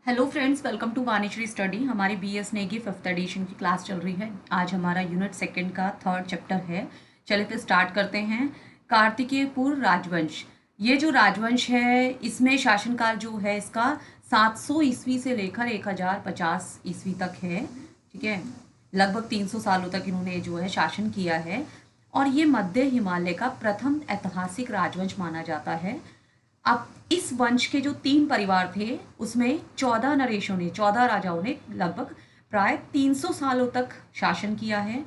Hello friends, welcome to Vanishree study. हमारी BS Negi fifth edition की class चल रही है। आज हमारा यूनिट सेकंड का थर्ड चैप्टर है। चलिए फिर स्टार्ट करते हैं। कार्तिकेयपुर राजवंश। ये जो राजवंश है इसमें शासनकाल जो है इसका 700 ईस्वी से लेकर 1050 ईस्वी तक है। ठीक है, लगभग 300 सालों तक इन्होंने जो है शासन किया है और ये मध्य हिमालय का प्रथम ऐतिहासिक राजवंश माना जाता है। अब इस वंश के जो 3 परिवार थे उसमें 14 राजाओं ने लगभग प्राय 300 सालों तक शासन किया है।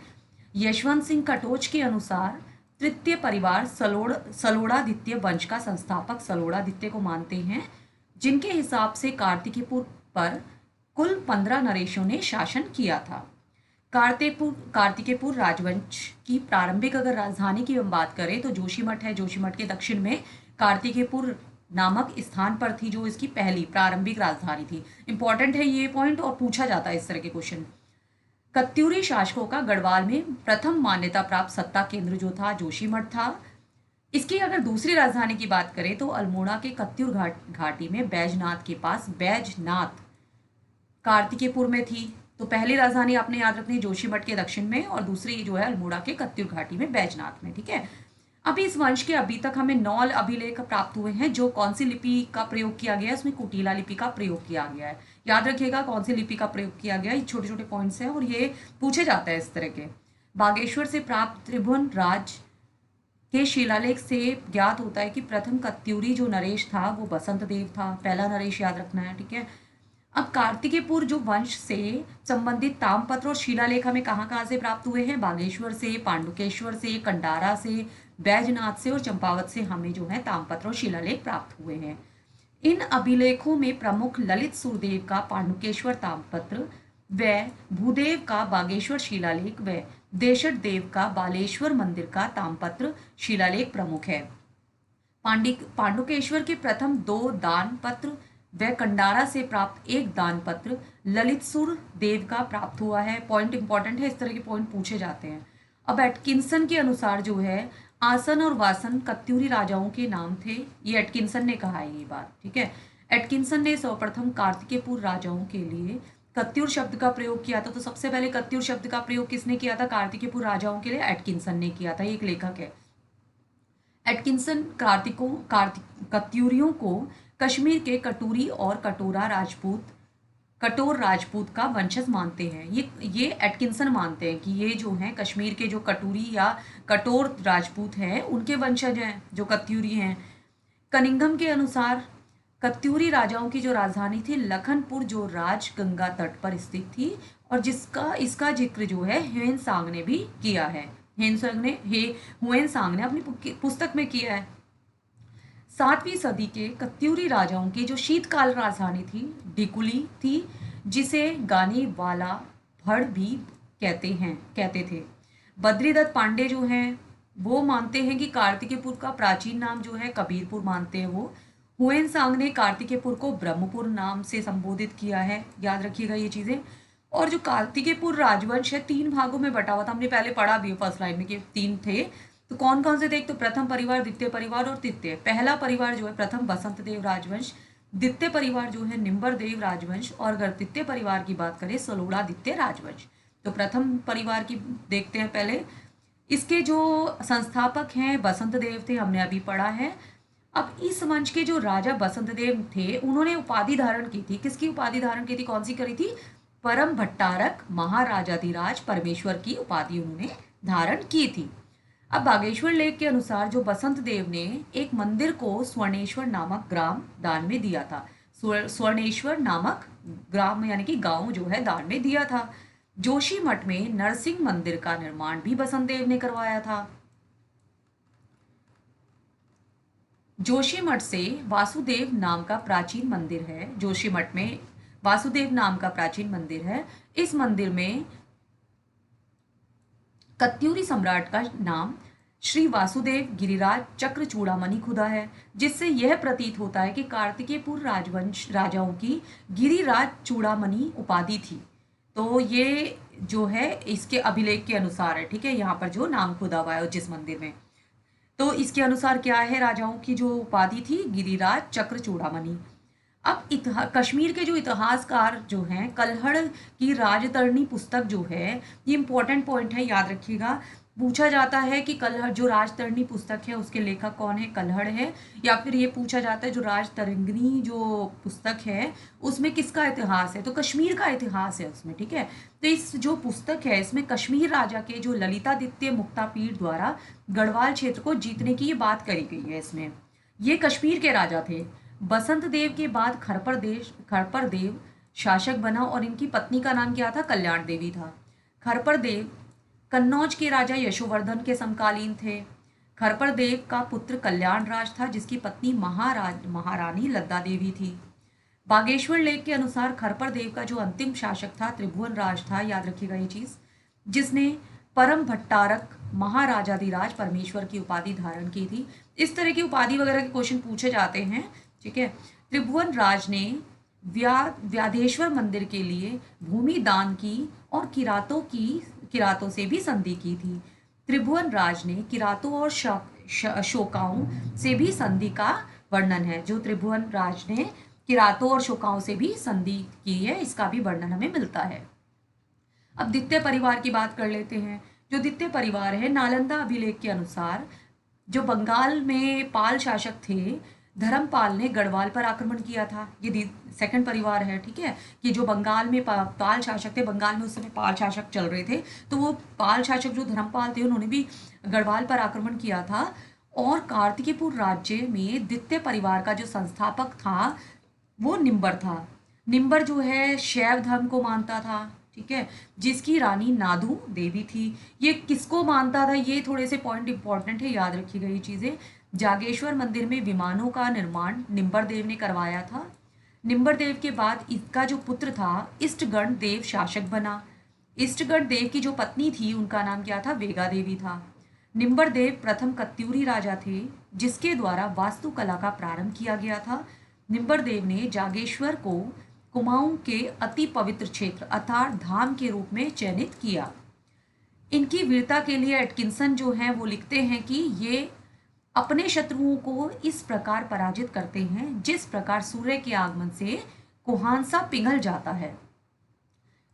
यशवंत सिंह कटोच के अनुसार तृतीय परिवार सलोड़ादित्य वंश का संस्थापक सलोड़ादित्य को मानते हैं, जिनके हिसाब से कार्तिकेयपुर पर कुल 15 नरेशों ने शासन किया था। कार्तिकेयपुर राजवंश की प्रारंभिक अगर राजधानी की हम बात करें तो जोशीमठ है। जोशीमठ के दक्षिण में कार्तिकेयपुर नामक स्थान पर थी जो इसकी पहली प्रारंभिक राजधानी थी। इंपॉर्टेंट है ये पॉइंट और पूछा जाता है इस तरह के क्वेश्चन। कत्यूरी शासकों का गढ़वाल में प्रथम मान्यता प्राप्त सत्ता केंद्र जो था जोशीमठ था। इसकी अगर दूसरी राजधानी की बात करें तो अल्मोड़ा के कत्यूर घाटी में बैजनाथ के पास बैजनाथ कार्तिकेयपुर में थी। तो पहली राजधानी आपने याद रखनी है जोशीमठ के दक्षिण में और दूसरी जो है अल्मोड़ा के कत्यूर घाटी में बैजनाथ में। ठीक है, अभी इस वंश के अभी तक हमें 9 अभिलेख प्राप्त हुए हैं। जो कौन सी लिपि का प्रयोग किया गया है उसमें कुटिला लिपि का प्रयोग किया गया है। याद रखिएगा कौन सी लिपि का प्रयोग किया गया है। ये छोटे छोटे पॉइंट्स हैं और ये पूछे जाते हैं इस तरह के। बागेश्वर से प्राप्त त्रिभुवन राज के शिलालेख से ज्ञात होता है कि प्रथम कत्यूरी जो नरेश था वो बसंत देव था। पहला नरेश याद रखना है। ठीक है, अब कार्तिकेयपुर जो वंश से संबंधित तामपत्र और शिलालेख हमें कहाँ कहाँ से प्राप्त हुए हैं? बागेश्वर से, पांडुकेश्वर से, कंडारा से, बैजनाथ से और चंपावत से हमें जो है तामपत्र और शिलालेख प्राप्त हुए हैं। इन अभिलेखों में प्रमुख ललित सुरदेव का पांडुकेश्वर तामपत्र व भूदेव का बागेश्वर शिलालेख व देशट देव का बालेश्वर मंदिर का तामपत्र शिलालेख प्रमुख है। पांडुकेश्वर के प्रथम 2 दान पत्र व कंडारा से प्राप्त एक दान पत्र ललितसुर देव का प्राप्त हुआ है। पॉइंट इंपॉर्टेंट है, इस तरह के पॉइंट पूछे जाते हैं। अब एटकिंसन के अनुसार जो है आसन और वासन कत्यूरी राजाओं के नाम थे। ये एटकिंसन ने कहा है ये बात। ठीक है, एटकिंसन ने सर्वप्रथम कार्तिकेयपुर राजाओं के लिए कत्यूर शब्द का प्रयोग किया था। तो सबसे पहले कत्यूर शब्द का प्रयोग किसने किया था? कार्तिकेयपुर राजाओं के लिए एटकिंसन ने किया था। ये एक लेखक है। एटकिंसन कत्यूरियों को कश्मीर के कटूरी और कटोर राजपूत का वंशज मानते हैं। ये एटकिंसन मानते हैं कि ये जो हैं कश्मीर के जो कटूरी या कटोर राजपूत हैं उनके वंशज हैं जो कत्यूरी हैं। कनिंघम के अनुसार कत्यूरी राजाओं की जो राजधानी थी लखनपुर जो राज गंगा तट पर स्थित थी और इसका जिक्र जो है ह्वेनसांग ने भी किया है। ह्वेनसांग ने अपनी पुस्तक में किया है। 7वीं सदी के कत्यूरी राजाओं की जो शीतकाल राजधानी थी डिकुली थी, जिसे गाने वाला भड़ भी कहते थे। बद्रीदत्त पांडे जो हैं वो मानते हैं कि कार्तिकेयपुर का प्राचीन नाम जो है कबीरपुर मानते हैं वो। हुएनसांग ने कार्तिकेयपुर को ब्रह्मपुर नाम से संबोधित किया है। याद रखिएगा ये चीजें। और जो कार्तिकेयपुर राजवंश है 3 भागों में बटा हुआ था। हमने पहले पढ़ा भी फर्स्ट लाइन में कि 3 थे। तो कौन कौन से थे? एक तो प्रथम परिवार, द्वितीय परिवार और तृतीय। पहला परिवार जो है प्रथम बसंत देव राजवंश, द्वितीय परिवार जो है निम्बर देव राजवंश और अगर तृतीय परिवार की बात करें सलोड़ादित्य राजवंश। तो प्रथम परिवार की देखते हैं पहले। इसके जो संस्थापक हैं बसंत देव थे, हमने अभी पढ़ा है। अब इस वंश के जो राजा बसंत देव थे उन्होंने उपाधि धारण की थी। किसकी उपाधि धारण की थी? कौन सी करी थी? परम भट्टारक महाराजाधिराज परमेश्वर की उपाधि उन्होंने धारण की थी। अब बागेश्वर लेख के अनुसार जो बसंत देव ने एक मंदिर को स्वर्णेश्वर नामक ग्राम दान में दिया था। स्वर्णेश्वर नामक ग्राम यानी कि गांव जो है दान में दिया था। जोशीमठ में नरसिंह मंदिर का निर्माण भी बसंत देव ने करवाया था। जोशीमठ से वासुदेव नाम का प्राचीन मंदिर है। जोशीमठ में वासुदेव नाम का प्राचीन मंदिर है। इस मंदिर में कत्यूरी सम्राट का नाम श्री वासुदेव गिरिराज चक्र चूड़ामणि खुदा है, जिससे यह प्रतीत होता है कि कार्तिकेयपुर राजवंश राजाओं की गिरिराज चूड़ामणि उपाधि थी। तो ये जो है इसके अभिलेख के अनुसार है। ठीक है, यहाँ पर जो नाम खुदा हुआ है जिस मंदिर में, तो इसके अनुसार क्या है राजाओं की जो उपाधि थी गिरिराज चक्र चूड़ामणि। अब कश्मीर के जो इतिहासकार जो हैं, कल्हड़ की राजतरणी पुस्तक जो है, ये इंपॉर्टेंट पॉइंट है, याद रखिएगा। पूछा जाता है कि कल्हड़ जो राजतरणी पुस्तक है उसके लेखक कौन है, कल्हड़ है। या फिर ये पूछा जाता है जो राजतरंगिणी जो पुस्तक है उसमें किसका इतिहास है, तो कश्मीर का इतिहास है उसमें, ठीक है। तो इस जो पुस्तक है इसमें कश्मीर राजा के जो ललितादित्य मुक्तापीड़ द्वारा गढ़वाल क्षेत्र को जीतने की ये बात करी गई है इसमें। ये कश्मीर के राजा थे। बसंत देव के बाद खरपर देव शासक बना और इनकी पत्नी का नाम क्या था, कल्याण देवी था। खरपर देव कन्नौज के राजा यशोवर्धन के समकालीन थे। खरपर देव का पुत्र कल्याण राज था जिसकी पत्नी महारानी लद्दा देवी थी। बागेश्वर लेख के अनुसार खरपर देव का जो अंतिम शासक था त्रिभुवन राज था, याद रखिएगा ये चीज, जिसने परम भट्टारक महाराजाधिराज परमेश्वर की उपाधि धारण की थी। इस तरह की उपाधि वगैरह के क्वेश्चन पूछे जाते हैं, ठीक है। त्रिभुवन राज ने व्याधेश्वर मंदिर के लिए भूमि दान की और किरातों से भी संधि की थी। त्रिभुवन राज ने किरातों और शोकाओं से भी संधि का वर्णन है। जो त्रिभुवन राज ने किरातों और शोकाओं से भी संधि की है, इसका भी वर्णन हमें मिलता है। अब द्वितीय परिवार की बात कर लेते हैं। जो द्वितीय परिवार है, नालंदा अभिलेख के अनुसार जो बंगाल में पाल शासक थे, धर्मपाल ने गढ़वाल पर आक्रमण किया था। ये सेकंड परिवार है, ठीक है। कि जो बंगाल में पाल शासक थे, बंगाल में उस समय पाल शासक चल रहे थे, तो वो पाल शासक जो धर्मपाल थे उन्होंने भी गढ़वाल पर आक्रमण किया था। और कार्तिकेयपुर राज्य में द्वितीय परिवार का जो संस्थापक था वो निम्बर था। निम्बर जो है शैव धर्म को मानता था, ठीक है, जिसकी रानी नादू देवी थी। ये किसको मानता था, ये थोड़े से पॉइंट इंपॉर्टेंट है, याद रखिएगा ये चीजें। जागेश्वर मंदिर में विमानों का निर्माण निम्बर देव ने करवाया था। निम्बर देव के बाद इसका जो पुत्र था इष्टगण देव शासक बना। इष्टगण देव की जो पत्नी थी उनका नाम क्या था, वेगा देवी था। निम्बर देव प्रथम कत्यूरी राजा थे जिसके द्वारा वास्तुकला का प्रारंभ किया गया था। निम्बर देव ने जागेश्वर को कुमाऊं के अति पवित्र क्षेत्र अर्थात धाम के रूप में चयनित किया। इनकी वीरता के लिए एटकिंसन जो है वो लिखते हैं कि ये अपने शत्रुओं को इस प्रकार पराजित करते हैं जिस प्रकार सूर्य के आगमन से कुहांसा पिघल जाता है।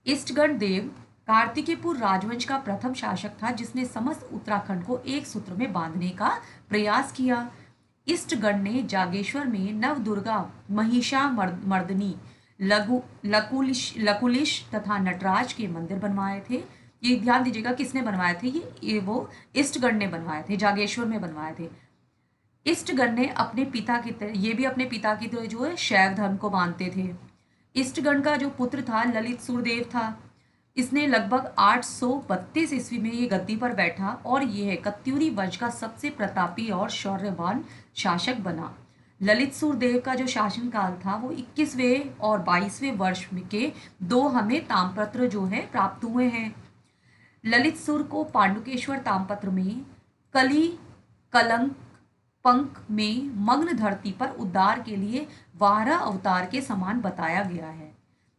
इष्टगण देव कार्तिकेयपुर राजवंश का प्रथम शासक था जिसने समस्त उत्तराखंड को एक सूत्र में बांधने का प्रयास किया। इष्टगण ने जागेश्वर में नवदुर्गा, महिषा मर्दनी, लकुलिश तथा नटराज के मंदिर बनवाए थे। ये ध्यान दीजिएगा किसने बनवाए थे, ये वो इष्टगण ने बनवाए थे, जागेश्वर में बनवाए थे। इष्टगण ने अपने पिता की तरह, ये भी अपने पिता की तरह जो है शैव धर्म को मानते थे। इष्टगण का जो पुत्र था ललित सुरदेव था। इसने लगभग 832 ईस्वी में ये गद्दी पर बैठा और यह कत्यूरी वंश का सबसे प्रतापी और शौर्यवान शासक बना। ललित सुरदेव का जो शासनकाल था वो 21वें और 22वें वर्ष के दो हमें ताम्रपत्र जो है प्राप्त हुए हैं। ललित सुर को पांडुकेश्वर ताम्रपत्र में कली कलंक पंख में मग्न धरती पर उद्धार के लिए 12 अवतार के समान बताया गया है।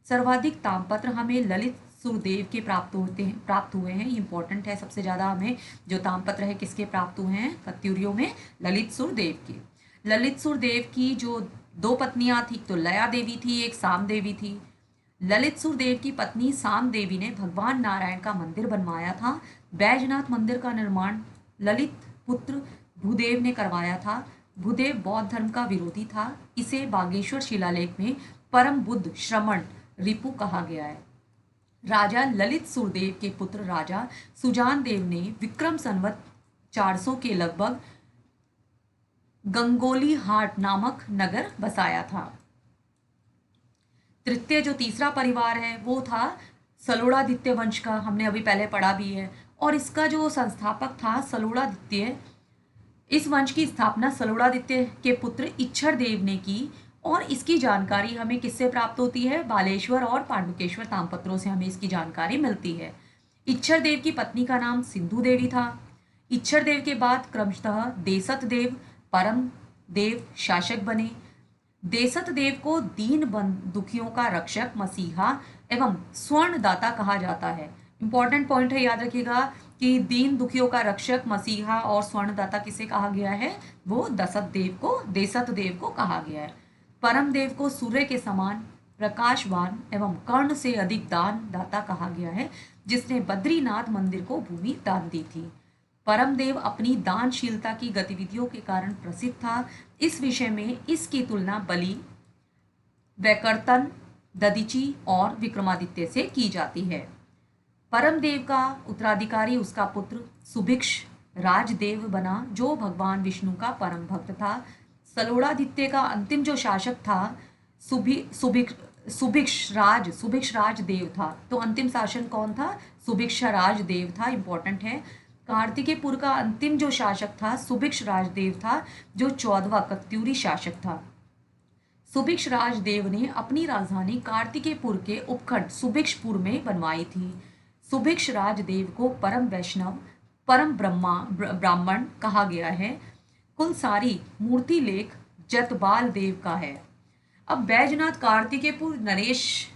सर्वाधिक ताम्रपत्र हमें ललित सुरदेव के प्राप्त हुए हैं। इंपॉर्टेंट है, सबसे ज्यादा हमें जो ताम्रपत्र है किसके प्राप्त हुए हैं, कत्यूरियों में ललित सुरदेव के। ललित सुरदेव की जो दो पत्नियां थी, तो लया देवी थी, एक साम देवी थी। ललित सुरदेव की पत्नी साम देवी ने भगवान नारायण का मंदिर बनवाया था। बैजनाथ मंदिर का निर्माण ललित पुत्र भूदेव ने करवाया था। भूदेव बौद्ध धर्म का विरोधी था। इसे बागेश्वर शिलालेख में परम बुद्ध श्रमण रिपु कहा गया है। राजा ललित सुरदेव के पुत्र राजा सुजान देव ने विक्रम संवत 400 के लगभग गंगोली हाट नामक नगर बसाया था। तृतीय जो तीसरा परिवार है वो था सलोड़ादित्य वंश का, हमने अभी पहले पढ़ा भी है, और इसका जो संस्थापक था सलोड़ादित्य। इस वंश की स्थापना सलोड़ादित्य के पुत्र इच्छर देव ने की और इसकी जानकारी हमें किससे प्राप्त होती है, बालेश्वर और पांडुकेश्वर ताम्रपत्रों से हमें इसकी जानकारी मिलती है। इच्छर देव की पत्नी का नाम सिंधु देवी था। इच्छर देव के बाद क्रमशः देसत देव, परम देव शासक बने। देसत देव को दीन दुखियों का रक्षक, मसीहा एवं स्वर्णदाता कहा जाता है। इंपॉर्टेंट पॉइंट है, याद रखिएगा कि दीन दुखियों का रक्षक, मसीहा और स्वर्णदाता किसे कहा गया है, वो देसत देव को कहा गया है। परमदेव को सूर्य के समान प्रकाशवान एवं कर्ण से अधिक दान दाता कहा गया है, जिसने बद्रीनाथ मंदिर को भूमि दान दी थी। परमदेव अपनी दानशीलता की गतिविधियों के कारण प्रसिद्ध था। इस विषय में इसकी तुलना बलि, वैकर्तन, ददीची और विक्रमादित्य से की जाती है। परमदेव का उत्तराधिकारी उसका पुत्र सुभिक्ष राजदेव बना, जो भगवान विष्णु का परम भक्त था। सलोड़ादित्य का अंतिम जो शासक था सुभिक्ष राज देव था। तो अंतिम शासन कौन था? सुभिक्ष राज देव था। इंपॉर्टेंट है। कार्तिकेयपुर का अंतिम जो शासक था सुभिक्ष राजदेव था, जो 14वां कत्यूरी शासक था। सुभिक्ष राजदेव ने अपनी राजधानी कार्तिकेयपुर के उपखंड सुभिक्षपुर में बनवाई थी। सुभिक्ष राजदेव को परम वैष्णव, परम ब्राह्मण कहा गया है। कुलसारी मूर्ति लेख जतबाल देव का है। अब बैजनाथ कार्तिकेयपुर नरेश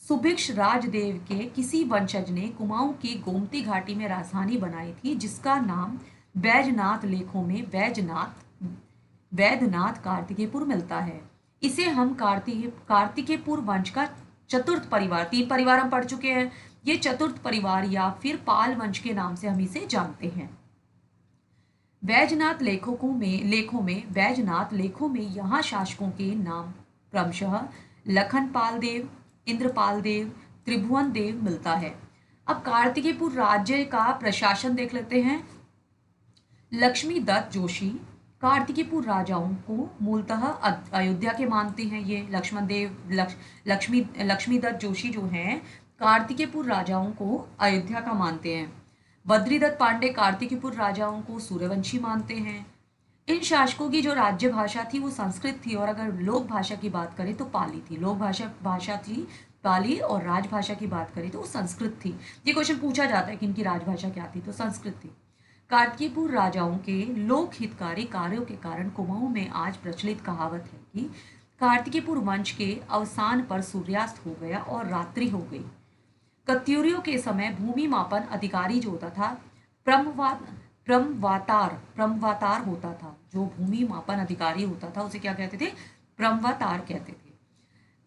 सुभिक्ष राजदेव के किसी वंशज ने कुमाऊं की गोमती घाटी में राजधानी बनाई थी, जिसका नाम बैजनाथ लेखों में वैद्यनाथ कार्तिकेयपुर मिलता है। इसे हम कार्तिकेयपुर वंश का चतुर्थ परिवार, 3 परिवार हम पढ़ चुके हैं, ये चतुर्थ परिवार या फिर पाल वंश के नाम से हम इसे जानते हैं। बैजनाथ लेखों में यहाँ शासकों के नाम क्रमशः लखनपाल देव, इंद्रपाल देव, त्रिभुवन देव मिलता है। अब कार्तिकेयपुर राज्य का प्रशासन देख लेते हैं। लक्ष्मी दत्त जोशी कार्तिकेयपुर राजाओं को मूलतः अयोध्या के मानते हैं। ये लक्ष्मी दत्त जोशी जो हैं कार्तिकेयपुर राजाओं को अयोध्या का मानते हैं। बद्रीदत्त पांडे कार्तिकेयपुर राजाओं को सूर्यवंशी मानते हैं। इन शासकों की जो राज्य भाषा थी वो संस्कृत थी, और अगर लोक भाषा की बात करें तो पाली थी। लोक भाषा थी पाली, और राजभाषा की बात करें तो वो संस्कृत थी। ये क्वेश्चन पूछा जाता है कि इनकी राजभाषा क्या थी, तो संस्कृत थी। कार्तिकेयपुर राजाओं के लोक हितकारी कार्यों के कारण कुमाऊं में आज प्रचलित कहावत है कि कार्तिकेयपुर वंश के अवसान पर सूर्यास्त हो गया और रात्रि हो गई। कत्यूरियों के समय भूमि मापन अधिकारी जो होता था प्रमवातार होता था। जो भूमि मापन अधिकारी होता था उसे क्या कहते थे? प्रमवातार कहते थे।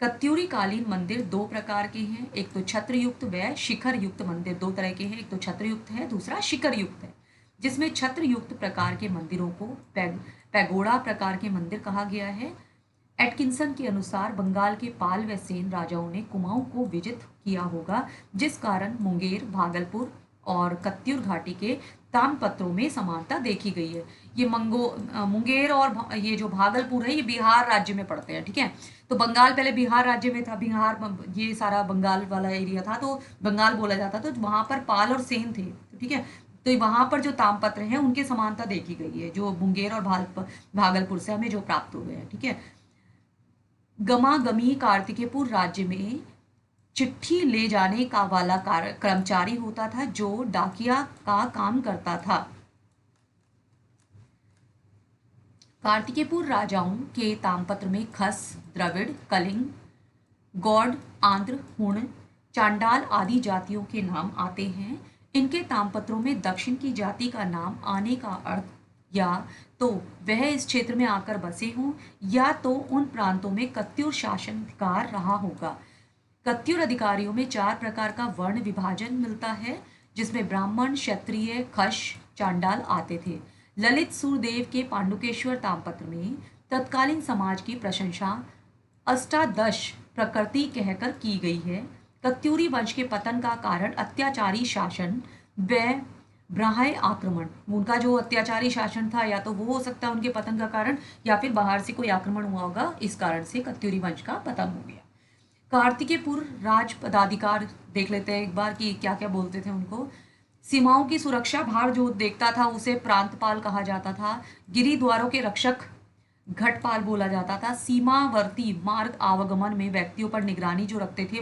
कत्यूरी कालीन मंदिर 2 प्रकार के हैं, एक तो छत्र युक्त व शिखर युक्त मंदिर। 2 तरह के हैं, एक तो छत्र युक्त है, दूसरा शिखर युक्त है। जिसमें छत्र युक्त प्रकार के मंदिरों को पैगोडा प्रकार के मंदिर कहा गया है। एटकिंसन के अनुसार बंगाल के पाल व सेन राजाओं ने कुमाऊं को विजित किया होगा, जिस कारण मुंगेर, भागलपुर और कत्यूर घाटी के ताम्रपत्रों में समानता देखी गई है। ये मुंगेर और ये जो भागलपुर है ये बिहार राज्य में पड़ते हैं। ठीक है, तो बंगाल पहले बिहार राज्य में था। बिहार ये सारा बंगाल वाला एरिया था, तो बंगाल बोला जाता था। तो वहां पर पाल और सेन थे। ठीक है, तो वहां पर जो ताम्रपत्र हैं उनके समानता देखी गई है, जो मुंगेर और भागलपुर से हमें जो प्राप्त हुए हैं। ठीक है, गमागमी कार्तिकेयपुर राज्य में चिट्ठी ले जाने का वाला कर्मचारी होता था, जो डाकिया का काम करता था। कार्तिकेयपुर राजाओं के ताम्रपत्र में खस, द्रविड़, कलिंग, गौड़, आंध्र, हुण, चांडाल आदि जातियों के नाम आते हैं। इनके ताम्रपत्रों में दक्षिण की जाति का नाम आने का अर्थ या तो वह इस क्षेत्र में आकर बसे हों, या तो उन प्रांतों में कत्यूर शासनकार रहा होगा। कत्यूर अधिकारियों में 4 प्रकार का वर्ण विभाजन मिलता है, जिसमें ब्राह्मण, क्षत्रिय, खश, चांडाल आते थे। ललित सुरदेव के पांडुकेश्वर ताम्रपत्र में तत्कालीन समाज की प्रशंसा अष्टादश प्रकृति कहकर की गई है। कत्यूरी वंश के पतन का कारण अत्याचारी शासन व ब्राह्य आक्रमण, उनका जो अत्याचारी शासन था या तो वो हो सकता है उनके पतन का कारण, या फिर बाहर से कोई आक्रमण हुआ होगा, इस कारण से कत्यूरी वंश का पतन हो गया। कार्तिकेयपुर राज पदाधिकार देख लेते हैं एक बार कि क्या क्या बोलते थे उनको। सीमाओं की सुरक्षा भार जो देखता था उसे प्रांतपाल कहा जाता था। गिरी द्वारों के रक्षक घटपाल बोला जाता था। सीमावर्ती मार्ग आवागमन में व्यक्तियों पर निगरानी जो रखते थे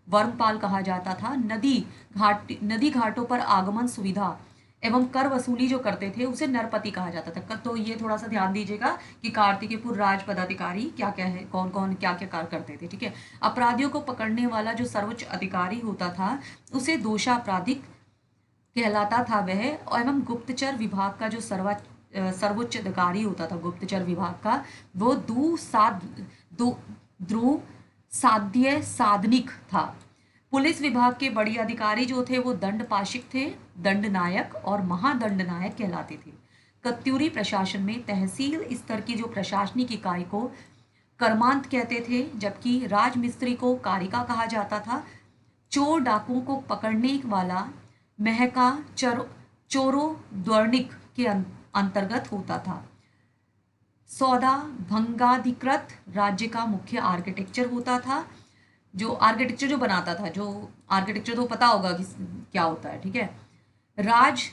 वर्मपाल कहा जाता था। नदी घाटों पर आगमन सुविधा एवं कर वसूली जो करते थे उसे नरपति कहा जाता था। तो ये थोड़ा सा ध्यान दीजिएगा कि कार्तिकेयपुर राज पदाधिकारी क्या क्या है, कौन कौन क्या क्या कार्य करते थे। ठीक है, अपराधियों को पकड़ने वाला जो सर्वोच्च अधिकारी होता था उसे दोषापराधिक कहलाता था वह, एवं गुप्तचर विभाग का जो सर्वोच्च अधिकारी होता था गुप्तचर विभाग का, वो ध्रुव साध्य साधनिक था। पुलिस विभाग के बड़े अधिकारी जो थे वो दंड पाशिक थे, दंड नायक और महादंड नायक कहलाते थे। कत्यूरी प्रशासन में तहसील स्तर की जो प्रशासनिक इकाई को कर्मांत कहते थे, जबकि राजमिस्त्री को कारिका कहा जाता था। चोर डाकुओं को पकड़ने वाला महका चोरो द्वर्णिक के अंतर्गत होता था। सौदा भंगाधिकृत राज्य का मुख्य आर्किटेक्चर होता था, जो आर्किटेक्चर जो बनाता था, जो आर्किटेक्चर तो पता होगा कि क्या होता है, ठीक है। राज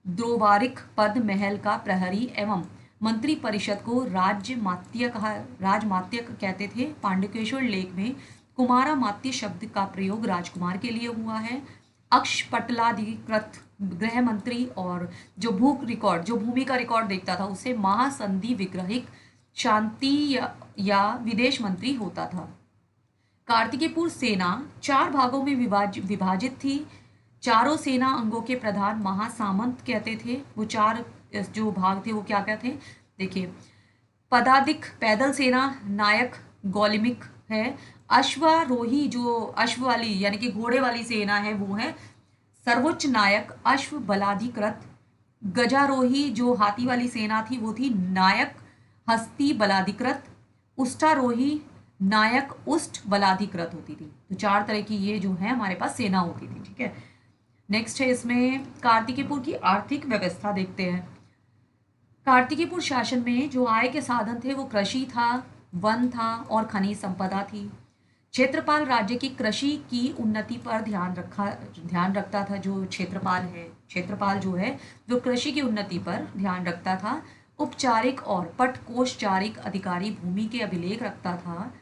द्रोबारिक पद महल का प्रहरी एवं मंत्री परिषद को राजमात्य कहते थे। पांडुकेश्वर लेख में कुमारामात्य शब्द का प्रयोग राजकुमार के लिए हुआ है। अक्षपटलाधिकृत गृह मंत्री और जो भूमि का रिकॉर्ड देखता था उसे महासंधि विग्रहिक शांति या विदेश मंत्री होता था। कार्तिकेयपुर सेना 4 भागों में विभाजित थी। चारों सेना अंगों के प्रधान महासामंत कहते थे। वो 4 जो भाग थे वो क्या क्या थे, देखिए। पदाधिक पैदल सेना नायक गौलिमिक है। अश्वारोही जो अश्व वाली यानी कि घोड़े वाली सेना है वो है सर्वोच्च नायक अश्व बलाधिकृत। गजारोही जो हाथी वाली सेना थी वो थी नायक हस्ती बलाधिकृत। उष्टारोही नायक उष्ट बलाधिकृत होती थी। तो 4 तरह की ये जो है हमारे पास सेना होती थी, ठीक है। नेक्स्ट है इसमें कार्तिकेयपुर की आर्थिक व्यवस्था देखते हैं। कार्तिकेयपुर शासन में जो आय के साधन थे वो कृषि था, वन था और खनिज संपदा थी। क्षेत्रपाल राज्य की कृषि की उन्नति पर ध्यान रखता था। जो क्षेत्रपाल जो है जो कृषि की उन्नति पर ध्यान रखता था। उपचारिक और पटकोषचारिक अधिकारी भूमि के अभिलेख रखता था।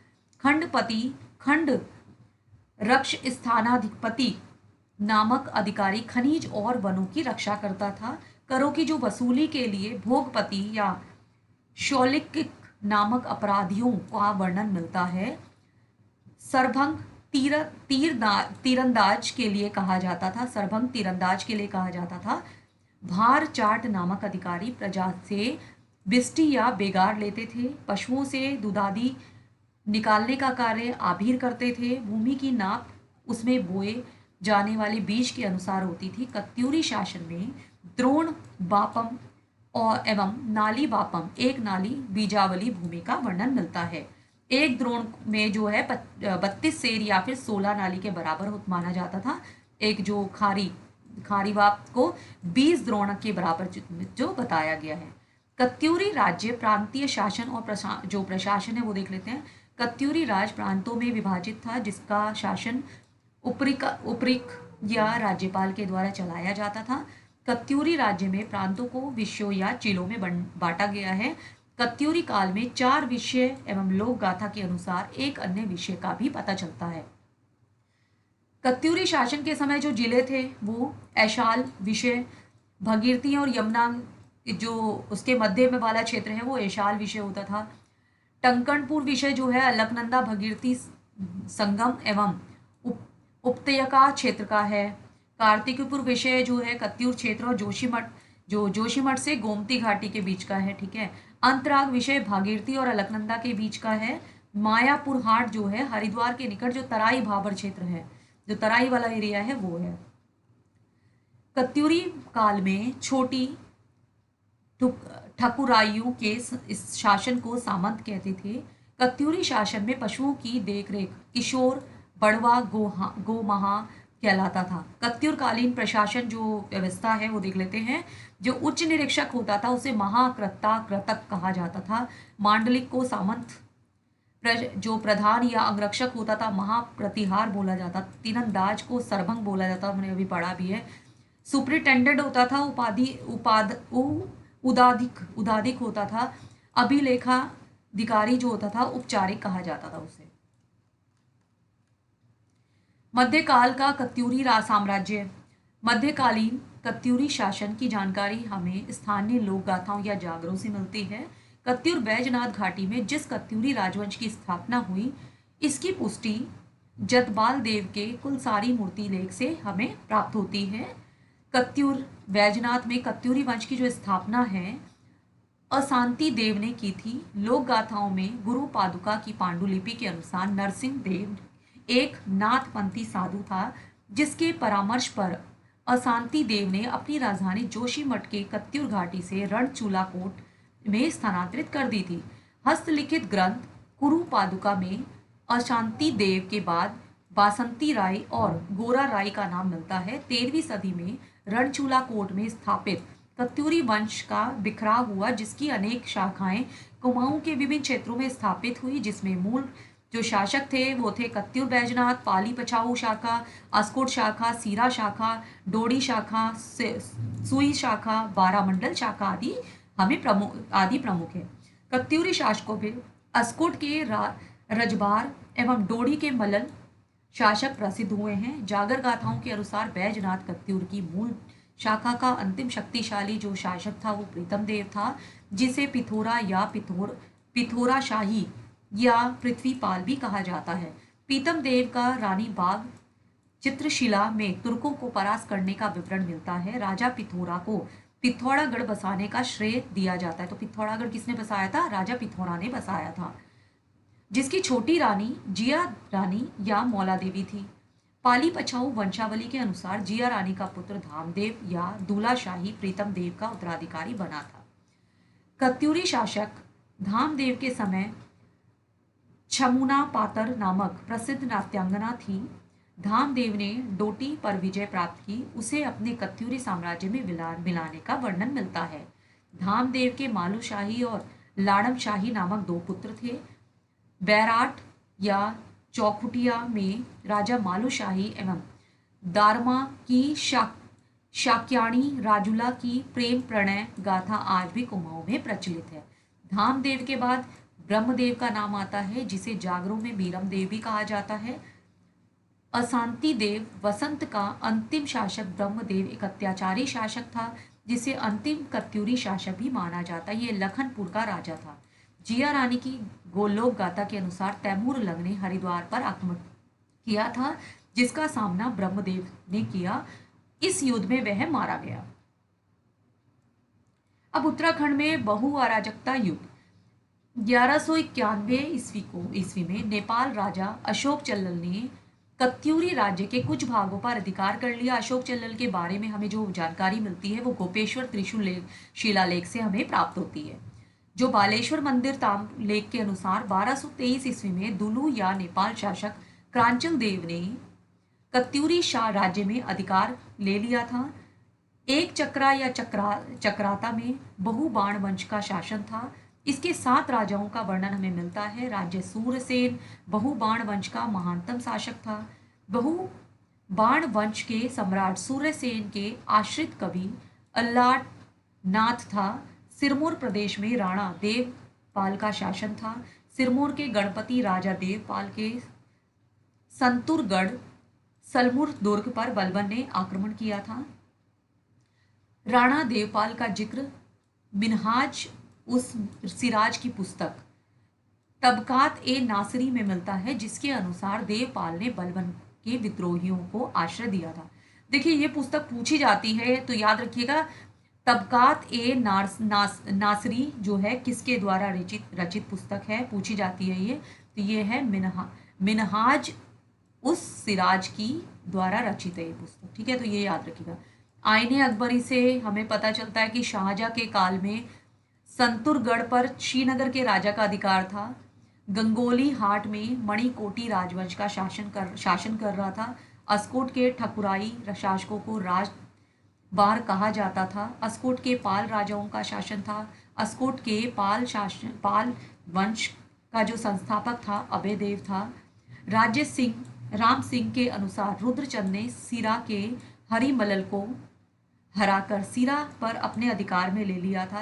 खंड रक्ष स्थानाधिपति नामक अधिकारी खनिज और वनों की रक्षा करता था। करों की जो वसूली के लिए भोगपति या शौलिक नामक अपराधियों का वर्णन मिलता है। सरभंग तीरंदाज के लिए कहा जाता था। सरभंग तीरंदाज के लिए कहा जाता था। भार चाट नामक अधिकारी प्रजा से बिस्टी या बेगार लेते थे। पशुओं से दुधादि निकालने का कार्य आभीर करते थे। भूमि की नाप उसमें बोए जाने वाले बीज के अनुसार होती थी। कत्यूरी शासन में द्रोण बापम और एवं नाली बापम, एक नाली बीजावली भूमि का वर्णन मिलता है। एक द्रोण में जो है 32 सेर या फिर 16 नाली के बराबर माना जाता था। एक जो खारी बाप को 20 द्रोण के बराबर जो बताया गया है। कत्यूरी राज्य प्रांतीय शासन और जो प्रशासन है वो देख लेते हैं। कत्यूरी राज प्रांतों में विभाजित था, जिसका शासन उपरिक या राज्यपाल के द्वारा चलाया जाता था। कत्यूरी राज्य में प्रांतों को विषयों या जिलों में बांटा गया है। कत्यूरी काल में 4 विषय एवं लोक गाथा के अनुसार एक अन्य विषय का भी पता चलता है। कत्यूरी शासन के समय जो जिले थे वो ऐशाल विषय, भगीरथी और यमुना जो उसके मध्य में वाला क्षेत्र है वो ऐशाल विषय होता था। टंकणपुर विषय जो है अलकनंदा भगीरथी संगम एवं उपत्यका क्षेत्र का है। कार्तिकपुर विषय जो है कत्यूर क्षेत्र और जोशीमठ से गोमती घाटी के बीच का है, ठीक है। अंतराग विषय भागीरथी और अलकनंदा के बीच का है। मायापुर हाट जो है हरिद्वार के निकट जो तराई भाबर क्षेत्र है, जो तराई वाला एरिया है वो है। कत्यूरी काल में छोटी ठकुराइयों के इस शासन को सामंत कहते थे। कत्यूरी शासन में पशुओं की देखरेख किशोर बड़वा गोमहा कहलाता था। कत्यूर कालीन प्रशासन जो व्यवस्था है वो देख लेते हैं। जो उच्च निरीक्षक होता था उसे महाकृता कृतक कहा जाता था। मांडलिक को सामंत, जो प्रधान या अंगरक्षक होता था महाप्रतिहार बोला जाता। तीरंदाज को सरभंग बोला जाता, हमने अभी पढ़ा भी है। सुपरिटेंडेंट होता था उदाधिक होता था। अभिलेखाधिकारी जो होता था उपचारिक कहा जाता था उसे। मध्यकाल का कत्यूरी साम्राज्य। मध्यकालीन कत्यूरी शासन की जानकारी हमें स्थानीय लोक गाथाओं या जागरों से मिलती है। कत्यूर बैजनाथ घाटी में जिस कत्यूरी राजवंश की स्थापना हुई इसकी पुष्टि जतबाल देव के कुलसारी मूर्ति लेख से हमें प्राप्त होती है। कत्यूर बैजनाथ में कत्यूरी वंश की जो स्थापना है अशांति देव ने की थी। लोक गाथाओं में गुरु पादुका की पांडुलिपि के अनुसार नरसिंह देव एक नाथपंथी साधु था, जिसके परामर्श पर अशांति देव ने अपनी राजधानी जोशीमठ के कत्यूर घाटी से रणचूलाकोट में स्थानांतरित कर दी थी। हस्तलिखित ग्रंथ कुरु पादुका में अशांति देव के बाद बासंती राय और गोरा राय का नाम मिलता है। 13वीं सदी में रणचूलाकोट में स्थापित कत्यूरी वंश का बिखराव हुआ, जिसकी अनेक शाखाएं कुमाऊं के विभिन्न क्षेत्रों में स्थापित हुई, जिसमें मूल जो शासक थे वो थे कत्यूर बैजनाथ, पाली पछाऊ शाखा, अस्कोट शाखा, सीरा शाखा, डोडी शाखा, सुई शाखा, बारामंडल शाखा आदि प्रमुख है। कत्यूरी शासकों में अस्कोट के रजबार एवं डोडी के मल्ल शासक प्रसिद्ध हुए हैं। जागर गाथाओं के अनुसार बैजनाथ कत्यूर की मूल शाखा का अंतिम शक्तिशाली जो शासक था वो प्रीतम देव था, जिसे पिथोरा या पिथोरा शाही या पृथ्वीपाल भी कहा जाता है। प्रीतम देव का रानी बाग चित्रशिला में तुर्कों को परास्त करने का विवरण मिलता है। राजा पिथोरा को पिथौरागढ़ बसाने का श्रेय दिया जाता है। तो पिथौरागढ़ किसने बसाया था? राजा पिथौरा ने बसाया था, जिसकी छोटी रानी जिया रानी या मौला देवी थी। पाली पछाऊ वंशावली के अनुसार जिया रानी का पुत्र धामदेव या दूल्हा शाही प्रीतम देव का उत्तराधिकारी बना था। कत्यूरी शासक धामदेव के समय छमुना पातर नामक प्रसिद्ध नाट्यांगना थी। धामदेव ने डोटी पर विजय प्राप्त की, उसे अपने कत्यूरी साम्राज्य में मिलाने का वर्णन मिलता है। धामदेव के मालू शाही और लाड़म शाही नामक 2 पुत्र थे। बैराट या चौखुटिया में राजा मालू शाही एवं दारमा की शाक्याणी राजुला की प्रेम प्रणय गाथा आज भी कुमाऊं में प्रचलित है। धामदेव के बाद ब्रह्मदेव का नाम आता है, जिसे जागरों में बीरम देव भी कहा जाता है। अशांति देव वसंत का अंतिम शासक ब्रह्मदेव एक अत्याचारी शासक था, जिसे अंतिम कत्यूरी शासक भी माना जाता है। ये लखनपुर का राजा था। जिया रानी की गोलोक गाथा के अनुसार तैमूर लंग ने हरिद्वार पर आक्रमण किया था, जिसका सामना ब्रह्मदेव ने किया। इस युद्ध में वह मारा गया। अब उत्तराखंड में बहु अराजकता युग 1191 ईस्वी में नेपाल राजा अशोक चल्लल ने कत्यूरी राज्य के कुछ भागों पर अधिकार कर लिया। अशोक चल्लल के बारे में हमें जो जानकारी मिलती है वो गोपेश्वर त्रिशूल शिलालेख से हमें प्राप्त होती है। जो बालेश्वर मंदिर ताम्रलेख के अनुसार 1223 ईस्वी में दुलू या नेपाल शासक क्रांचल देव ने कत्यूरी शाह राज्य में अधिकार ले लिया था। एक चक्रा या चक्राता में बहु बाण वंश का शासन था। इसके 7 राजाओं का वर्णन हमें मिलता है। राज्य सूरसेन बहु बाण वंश का महानतम शासक था। बहु बाण वंश के सम्राट सूर्यसेन के आश्रित कवि अल्लाट नाथ था। सिरमौर प्रदेश में राणा देवपाल का शासन था। सिरमौर के गणपति राजा देवपाल के संतुरगढ़ सलमुर दुर्ग पर बलबन ने आक्रमण किया था। राणा देवपाल का जिक्र मिनहाज उस सिराज की पुस्तक तबकात ए नासरी में मिलता है, जिसके अनुसार देवपाल ने बलबन के विद्रोहियों को आश्रय दिया था। देखिए ये पुस्तक पूछी जाती है तो याद रखिएगा, तबकात ए नासरी जो है किसके द्वारा रचित पुस्तक है, पूछी जाती है ये, तो ये है मिनहाज उस सिराज की द्वारा रचित है ये पुस्तक। ठीक है, तो ये याद रखिएगा। आईने अकबरी से हमें पता चलता है कि शाहजहां के काल में संतुरगढ़ पर श्रीनगर के राजा का अधिकार था। गंगोली हाट में मणिकोटी राजवंश का शासन कर रहा था। अस्कोट के ठकुराई शासकों को राजबार कहा जाता था। अस्कोट के पाल राजाओं का शासन था। अस्कोट के पाल वंश का जो संस्थापक था अभयदेव था। राज्य सिंह राम सिंह के अनुसार रुद्रचंद ने सिरा के हरिमलल को हराकर सिरा पर अपने अधिकार में ले लिया था।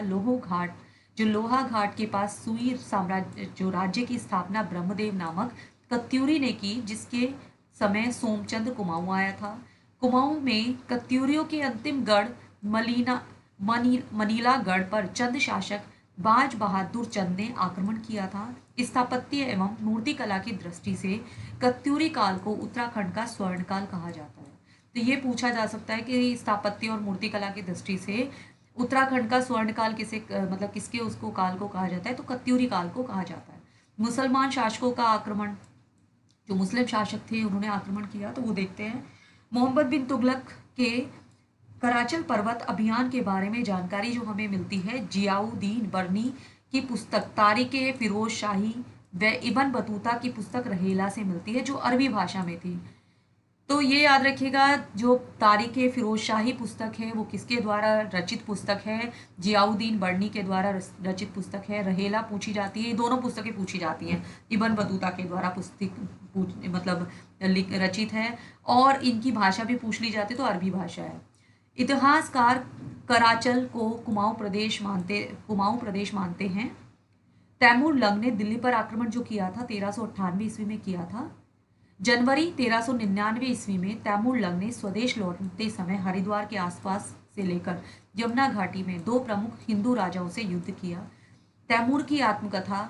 लोहा घाट के पास सुई साम्राज्य जो राज्य की स्थापना ब्रह्मदेव नामक कत्यूरी ने की, जिसके समय सोमचंद्र कुमाऊं आया था। कुमाऊं में कत्यूरियों के अंतिम गढ़ मनीला गढ़ पर चंद शासक बाज बहादुर चंद ने आक्रमण किया था। स्थापत्य एवं मूर्तिकला की दृष्टि से कत्यूरी काल को उत्तराखंड का स्वर्णकाल कहा जाता है। तो ये पूछा जा सकता है कि स्थापत्य और मूर्तिकला की दृष्टि से उत्तराखंड का स्वर्ण काल मतलब किसके उसको काल को कहा जाता है, तो कत्यूरी काल को कहा जाता है। मुसलमान शासकों का आक्रमण, जो मुस्लिम शासक थे उन्होंने आक्रमण किया, तो वो देखते हैं। मोहम्मद बिन तुगलक के कराचल पर्वत अभियान के बारे में जानकारी जो हमें मिलती है जियाउद्दीन बर्नी की पुस्तक तारिक फिरोज शाही व इबन बतूता की पुस्तक रहेला से मिलती है, जो अरबी भाषा में थी। तो ये याद रखिएगा, जो तारिक फिरोज शाही पुस्तक है वो किसके द्वारा रचित पुस्तक है, जियाउद्दीन बर्नी के द्वारा रचित पुस्तक है। रहेला पूछी जाती है, ये दोनों पुस्तकें पूछी जाती हैं, इबन बतूता के द्वारा मतलब रचित है, और इनकी भाषा भी पूछ ली जाती है, तो अरबी भाषा है। इतिहासकार कराचल को कुमाऊं प्रदेश मानते हैं। तैमूर लंग ने दिल्ली पर आक्रमण जो किया था 1398 ईस्वी में किया था। जनवरी 1399 ईस्वी में तैमूर लंग ने स्वदेश लौटते समय हरिद्वार के आसपास से लेकर यमुना घाटी में 2 प्रमुख हिंदू राजाओं से युद्ध किया। तैमूर की आत्मकथा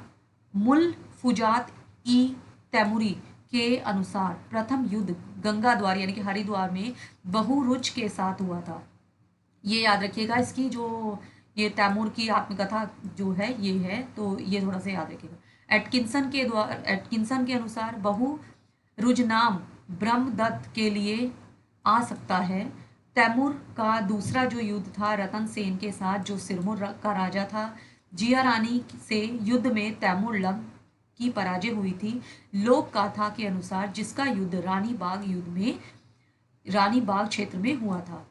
मुल फुजात ई तैमूरी के अनुसार प्रथम युद्ध गंगा द्वार यानी कि हरिद्वार में बहुरुच के साथ हुआ था। ये याद रखिएगा, इसकी जो ये तैमूर की आत्मकथा जो है ये है, तो ये थोड़ा सा याद रखिएगा। एटकिंसन के अनुसार बहु रुजनाम ब्रह्मदत्त के लिए आ सकता है। तैमूर का दूसरा जो युद्ध था रतन सेन के साथ, जो सिरमौर का राजा था। जिया रानी से युद्ध में तैमूर लंग की पराजय हुई थी। लोक गाथा के अनुसार जिसका युद्ध रानी बाग युद्ध में रानी बाग क्षेत्र में हुआ था।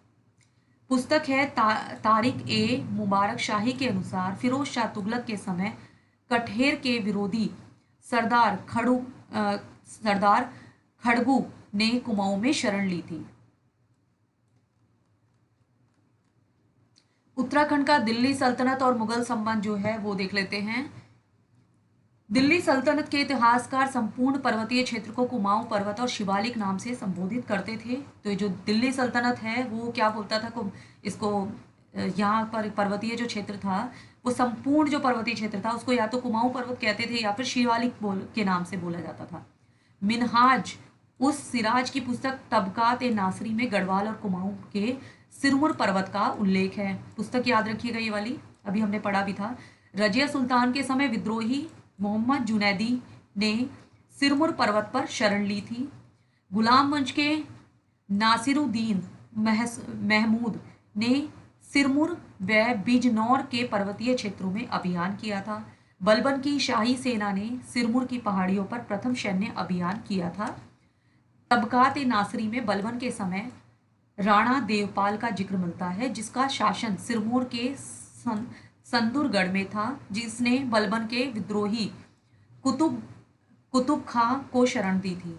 पुस्तक है तारिक ए मुबारक शाही के अनुसार फिरोज शाह तुगलक के समय कठेर के विरोधी सरदार खड़गू ने कुमाऊं में शरण ली थी। उत्तराखंड का दिल्ली सल्तनत और मुगल संबंध जो है वो देख लेते हैं। दिल्ली सल्तनत के इतिहासकार संपूर्ण पर्वतीय क्षेत्र को कुमाऊं पर्वत और शिवालिक नाम से संबोधित करते थे। तो ये जो दिल्ली सल्तनत है वो क्या बोलता था, इसको यहाँ पर पर्वतीय जो क्षेत्र था वो संपूर्ण जो पर्वतीय क्षेत्र था उसको या तो कुमाऊं पर्वत कहते थे या फिर शिवालिक के नाम से बोला जाता था। मिनहाज उस सिराज की पुस्तक तबकात ए नासरी में गढ़वाल और कुमाऊं के सिरमौर पर्वत का उल्लेख है। पुस्तक याद रखिएगा, ये वाली अभी हमने पढ़ा भी था। रजिया सुल्तान के समय विद्रोही मोहम्मद जुनैदी ने सिरमौर पर्वत पर शरण ली थी। गुलाम वंश के नासिरुद्दीन महमूद ने सिरमौर व बिजनौर के पर्वतीय क्षेत्रों में अभियान किया था। बलबन की शाही सेना ने सिरमौर की पहाड़ियों पर प्रथम सैन्य अभियान किया था। तबकात ए नासरी में बलबन के समय राणा देवपाल का जिक्र मिलता है, जिसका शासन सिरमौर के संदूरगढ़ में था, जिसने बलबन के विद्रोही कुतुब खां को शरण दी थी।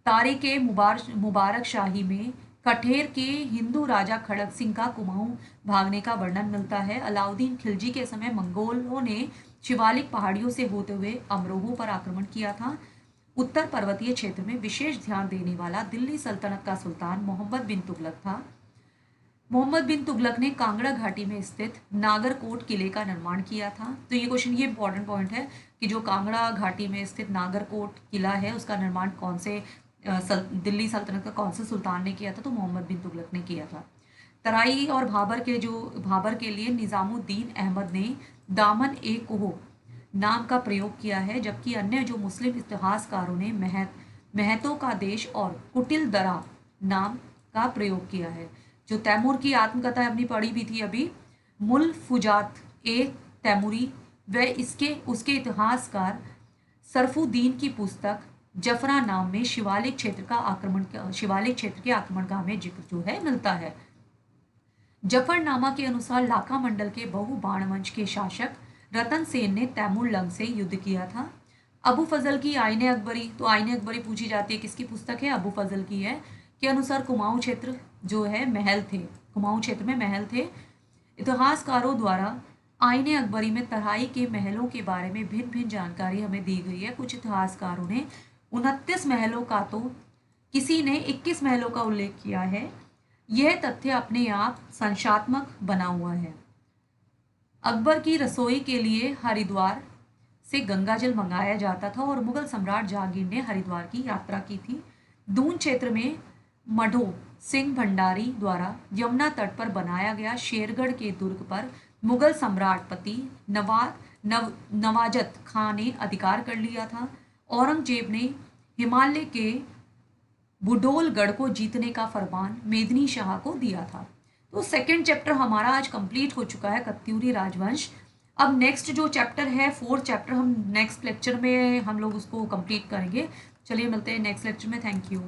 तारिक ए मुबारक शाही में कठेर के हिंदू राजा खड़ग सिंह का कुमाऊं भागने का वर्णन मिलता है। अलाउद्दीन खिलजी के समय मंगोलों ने शिवालिक पहाड़ियों से होते हुए अमरोहों पर आक्रमण किया था। उत्तर पर्वतीय क्षेत्र में विशेष ध्यान देने वाला दिल्ली सल्तनत का सुल्तान मोहम्मद बिन तुगलक था। मोहम्मद बिन तुगलक ने कांगड़ा घाटी में स्थित नागरकोट किले का निर्माण किया था। तो ये क्वेश्चन, ये इंपॉर्टेंट पॉइंट है कि जो कांगड़ा घाटी में स्थित नागरकोट किला है उसका निर्माण कौन से दिल्ली सल्तनत का कौन से सुल्तान ने किया था, तो मोहम्मद बिन तुगलक ने किया था। तराई और भाबर के लिए निज़ामुद्दीन अहमद ने दामन ए कोह नाम का प्रयोग किया है, जबकि अन्य जो मुस्लिम इतिहासकारों ने महतों का देश और कुटिल दरा नाम का प्रयोग किया है। जो तैमूर की आत्मकथा अपनी पढ़ी भी थी अभी, मुल फुजात ए तैमूरी व उसके इतिहासकार सरफुद्दीन की पुस्तक जफरा नाम में शिवालिक क्षेत्र के आक्रमणगाह में जिक्र जो है मिलता है। जफरनामा के अनुसार लाका मंडल के बहु बाण वंश के शासक रतन सेन ने तैमूर लंग से युद्ध किया था। अबू फजल की आईने अकबरी, तो आईने अकबरी पूछी जाती है, किसकी पुस्तक है, अबू फजल की है, के अनुसार कुमाऊं क्षेत्र जो है महल थे, कुमाऊं क्षेत्र में महल थे। इतिहासकारों द्वारा आईने अकबरी में तराई के महलों के बारे में भिन्न भिन्न जानकारी हमें दी गई है। कुछ इतिहासकारों ने 29 महलों का, तो किसी ने 21 महलों का उल्लेख किया है। यह तथ्य अपने आप संख्यात्मक बना हुआ है। अकबर की रसोई के लिए हरिद्वार से गंगाजल मंगाया जाता था और मुगल सम्राट जहांगीर ने हरिद्वार की यात्रा की थी। दून क्षेत्र में मढ़ो सिंह भंडारी द्वारा यमुना तट पर बनाया गया शेरगढ़ के दुर्ग पर मुगल सम्राटपति नवाजत खां ने अधिकार कर लिया था। औरंगजेब ने हिमालय के बुडोलगढ़ को जीतने का फरमान मेदिनी शाह को दिया था। तो सेकंड चैप्टर हमारा आज कंप्लीट हो चुका है, कत्यूरी राजवंश। अब नेक्स्ट जो चैप्टर है, फोर्थ चैप्टर, हम नेक्स्ट लेक्चर में हम लोग उसको कंप्लीट करेंगे। चलिए मिलते हैं नेक्स्ट लेक्चर में। Thank you.